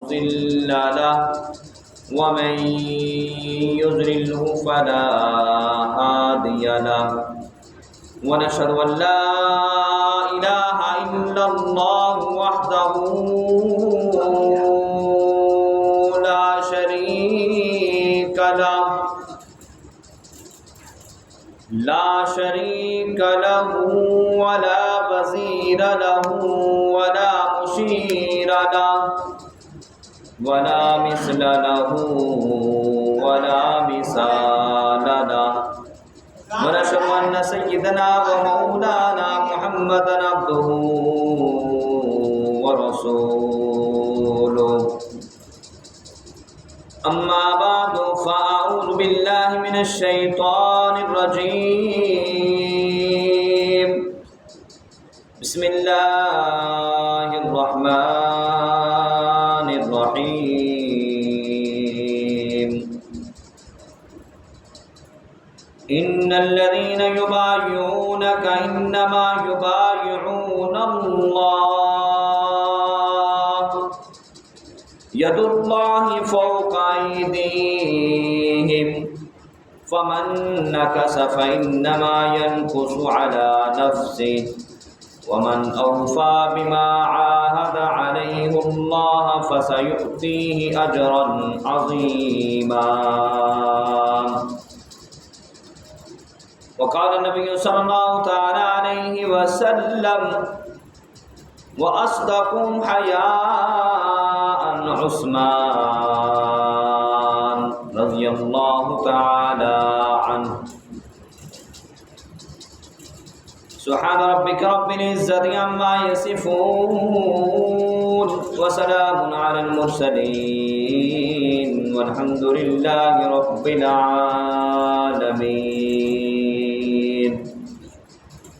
مضل له ومن يضلله فلا هادي له ونشهد أن لا إله إلا الله وحده لا شريك له ولا وزير له ولا مشير له ولا مثل له ولا مثال له ونشهد أن سيدنا ومولانا محمدا عبده ورسوله أما بعد فأعوذ بالله من الشيطان الرجيم بسم الله الرحمن الرحيم إن الذين يبايعونك إنما يبايعون الله يد الله فوق أيديهم فمن نكث فإنما ينكث على نفسه ومن أوفى بما عاهد عليه الله فسيؤتيه أجرا عظيما. وقال النبي صلى الله تعالى عليه وسلم وأصدقهم حياء عثمان رضي الله تعالى عنه. سبحان ربك رب العزة عما يصفون وسلام على المرسلين والحمد لله رب العالمين.